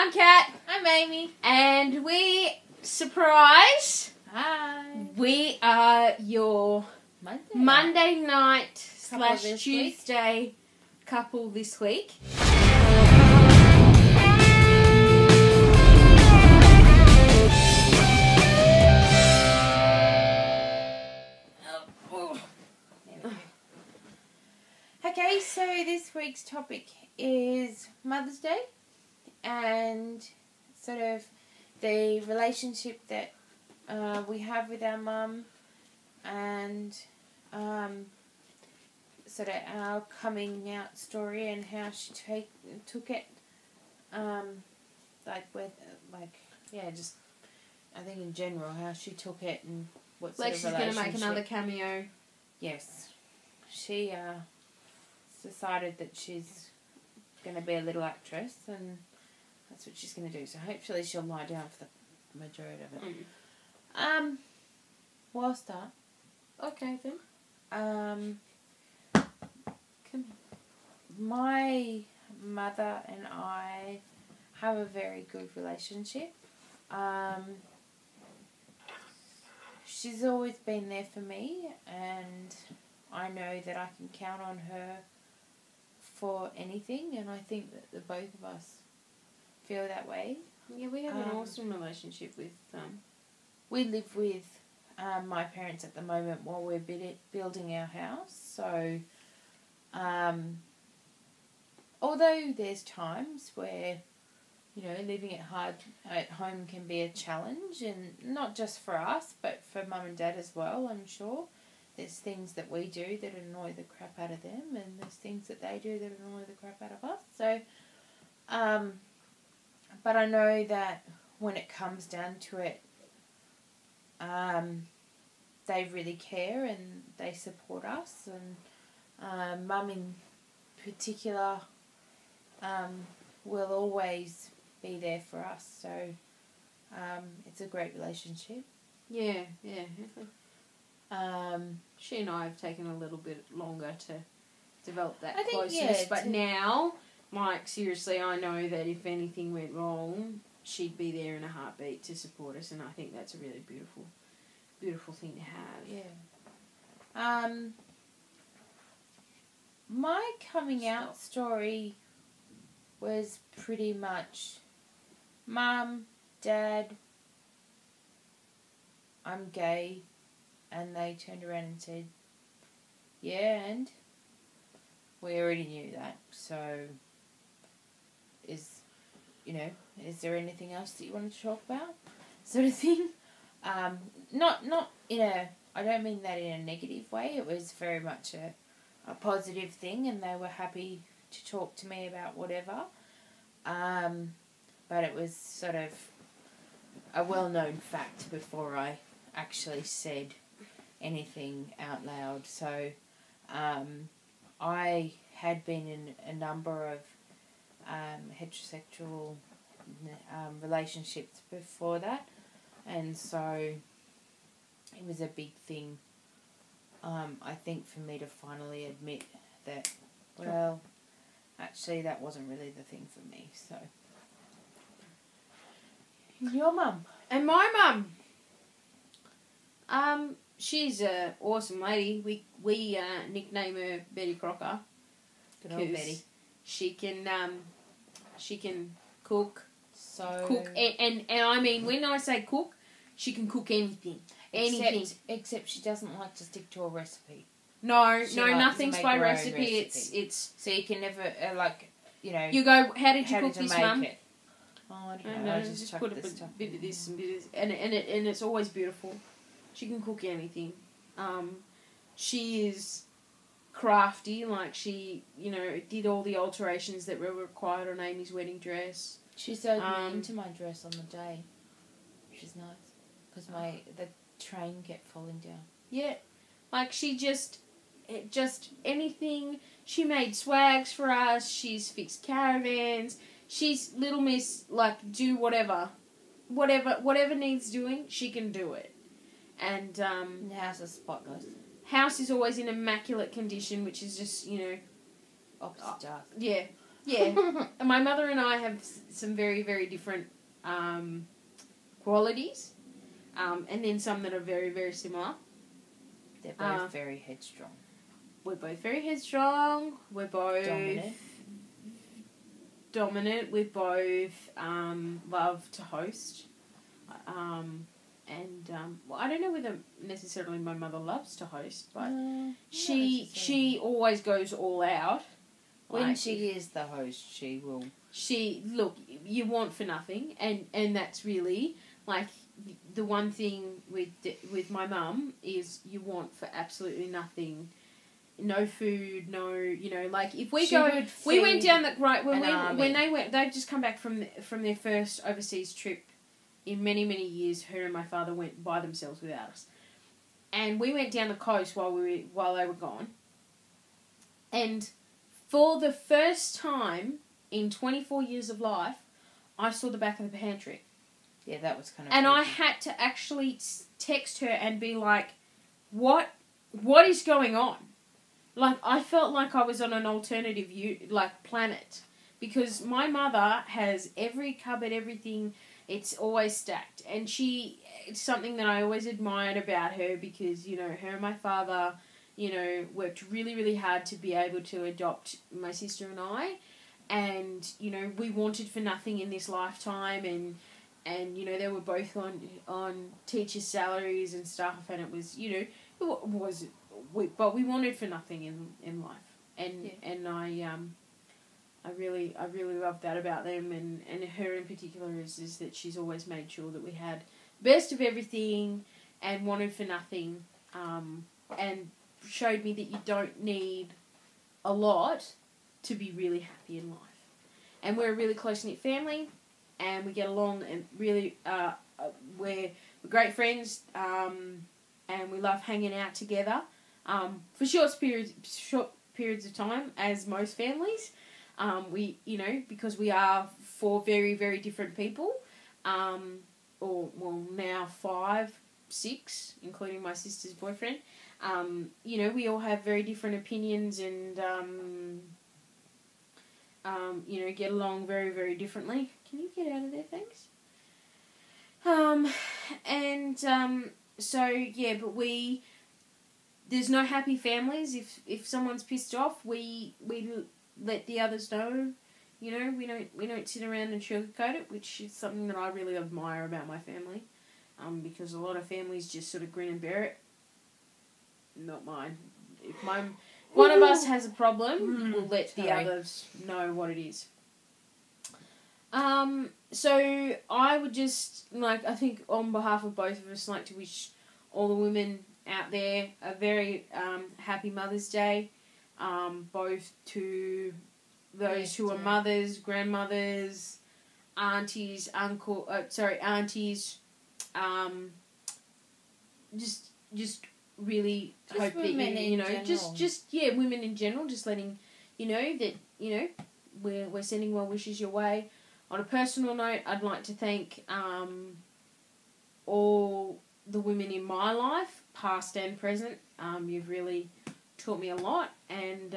I'm Kat. I'm Amy. And surprise, Hi. we are your Monday night Couple / this Tuesday couple this week. Okay, so this week's topic is Mother's Day and sort of the relationship that we have with our mum and sort of our coming out story and how she took it. Just I think in general how she took it and what sort of She's going to make another cameo. Yes, she decided that she's going to be a little actress and that's what she's going to do. So hopefully she'll lie down for the majority of it. Well, I'll start. Okay then. My mother and I have a very good relationship. She's always been there for me and I know that I can count on her for anything, and I think that the both of us feel that way. Yeah, we have an awesome relationship with We live with my parents at the moment while we're building our house, so although there's times where, you know, living at home can be a challenge, and not just for us, but for mum and dad as well, I'm sure. There's things that we do that annoy the crap out of them, and there's things that they do that annoy the crap out of us. So, but I know that when it comes down to it, they really care and they support us, and mum in particular will always be there for us. So it's a great relationship. Yeah. She and I have taken a little bit longer to develop that closeness, but now, like, seriously, I know that if anything went wrong, she'd be there in a heartbeat to support us, and I think that's a really beautiful thing to have. Yeah. My coming out story was pretty much Mum, Dad, I'm gay, and they turned around and said, yeah, and we already knew that, so is there anything else that you want to talk about, sort of thing. Not in a, I don't mean that in a negative way, it was very much a positive thing, and they were happy to talk to me about whatever, but it was sort of a well-known fact before I actually said anything out loud. So I had been in a number of heterosexual relationships before that, and so it was a big thing, I think, for me to finally admit that, well, actually that wasn't really the thing for me. So your mum. And my mum, she's an awesome lady. We nickname her Betty Crocker. Good old Betty. She can cook. So cook and I mean, when I say cook, she can cook anything. Except she doesn't like to stick to a recipe. No, nothing's by recipe. It's so you can never you go, how did you cook this, Mum? Oh, I don't know. I just put a bit of this and bit of this, and it's always beautiful. She can cook anything. She is crafty, like she, did all the alterations that were required on Amy's wedding dress. She sewed me into my dress on the day, which is nice, because the train kept falling down. Yeah, like she just anything. She made swags for us. She's fixed caravans. She's little miss, like, do whatever needs doing, she can do it. And the house is spotless. House is always in immaculate condition, which is just, opposite to us. Yeah. Yeah. My mother and I have some very, very different qualities. And then some that are very, very similar. They're both very headstrong. We're both very headstrong. We're both dominant. We both love to host. Well, I don't know whether necessarily my mother loves to host, but she always goes all out. When she is the host, she will. Look, you want for nothing, and that's really like the one thing with my mum is you want for absolutely nothing. No food, no, like if we went down the they've just come back from their first overseas trip in many, many years. Her and my father went by themselves without us, and we went down the coast while they were gone. And for the first time in 24 years of life, I saw the back of the pantry. Yeah, that was kind of. And I had to actually text her and be like, "What is going on?" Like, I felt like I was on an alternative planet. Because my mother has every cupboard, everything, it's always stacked. And it's something that I always admired about her because, her and my father, worked really, really hard to be able to adopt my sister and I. And, we wanted for nothing in this lifetime. And they were both on teachers' salaries and stuff. And it was, but we wanted for nothing in life, and I really love that about them, and her in particular is that she's always made sure that we had the best of everything, and wanted for nothing, and showed me that you don't need a lot to be really happy in life, and we're a really close-knit family, and we get along, and really we're great friends, and we love hanging out together. For short periods of time, as most families, because we are 4 very, very different people, now 5, 6, including my sister's boyfriend. We all have very different opinions and, get along very, very differently. Can you get out of there, thanks? But there's no happy families. If someone's pissed off, we let the others know. We don't sit around and sugarcoat it, which is something that I really admire about my family. Because a lot of families just sort of grin and bear it. Not mine. If one of us has a problem, we'll let the others know what it is. So I would just I think on behalf of both of us, like to wish all the women out there a very happy Mother's Day, both to those who are mothers, grandmothers, aunties, just really hope that women in general, just letting that we're sending well wishes your way. On a personal note, I'd like to thank all the women in my life, past and present. You've really taught me a lot, and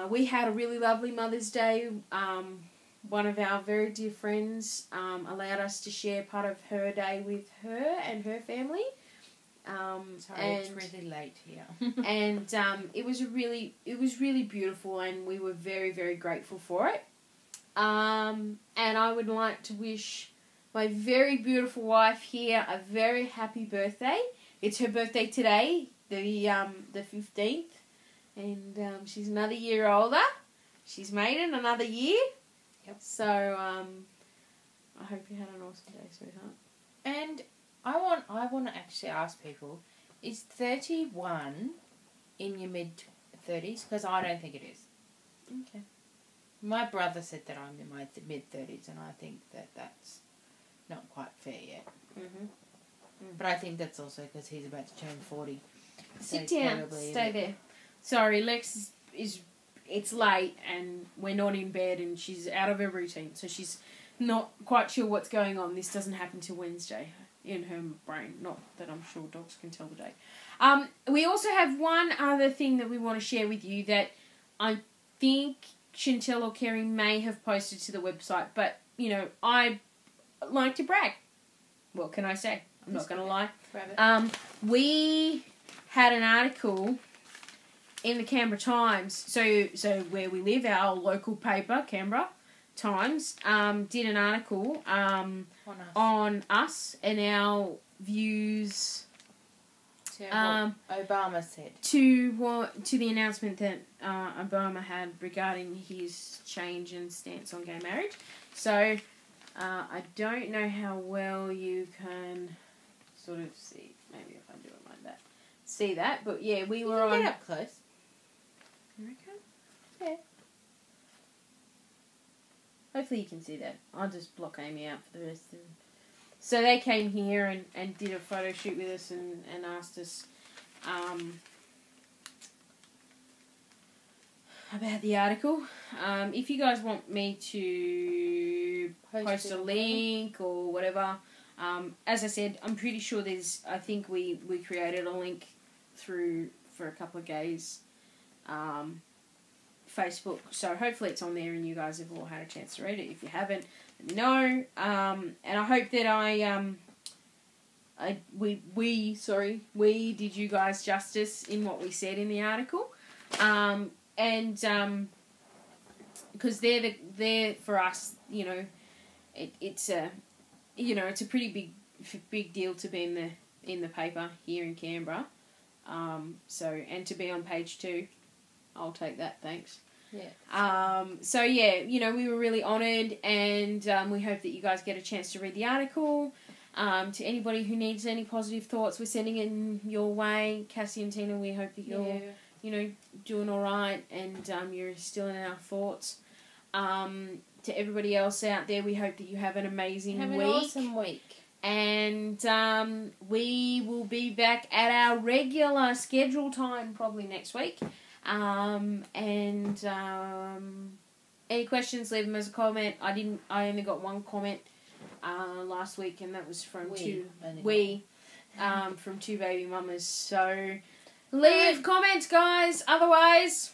we had a really lovely Mother's Day. One of our very dear friends allowed us to share part of her day with her and her family. It's really late here. And it was really beautiful, and we were very, very grateful for it. And I would like to wish my very beautiful wife here a very happy birthday. It's her birthday today, the 15th, and she's another year older. She's made it another year. Yep. So I hope you had an awesome day, sweetheart. And I want to actually ask people, is 31 in your mid-30s? Because I don't think it is. Okay. My brother said that I'm in my mid-30s, and I think that that's not quite fair yet. Mm-hmm. But I think that's also because he's about to turn 40. Sit down. Stay there. Sorry, Lex it's late, and we're not in bed, and she's out of her routine, so she's not quite sure what's going on. This doesn't happen till Wednesday in her brain. Not that I'm sure dogs can tell the day. We also have one other thing that we want to share with you that I think Chantel or Kerry may have posted to the website, but, you know, I like to brag. What can I say? I'm not going to lie. We had an article in the Canberra Times, so where we live, our local paper, Canberra Times, did an article on us and our views. What Obama said. To the announcement that Obama had regarding his change in stance on gay marriage. So, I don't know how well you can sort of see. Maybe if I do it like that. See that. But yeah, we were on... Get up close. You reckon? Yeah. Hopefully you can see that. I'll just block Aimee out for the rest of... So they came here and did a photo shoot with us and asked us about the article. If you guys want me to post a link or whatever, as I said, I'm pretty sure I think we created a link through ForACoupleOfGays Facebook. So hopefully it's on there and you guys have all had a chance to read it. If you haven't, let me know. And I hope that we did you guys justice in what we said in the article. Because they're for us, you know, it's a pretty big deal to be in the paper here in Canberra. And to be on page 2, I'll take that, thanks. Yeah. So yeah, you know, we were really honoured, and we hope that you guys get a chance to read the article. To anybody who needs any positive thoughts, we're sending it in your way. Cassie and Tina, we hope that you're, you know, doing all right, and you're still in our thoughts. To everybody else out there, we hope that you have an amazing week. Have an awesome week. And we will be back at our regular schedule time probably next week. Any questions, leave them as a comment. I only got one comment last week, and that was from two baby mamas. So leave comments, guys. Otherwise...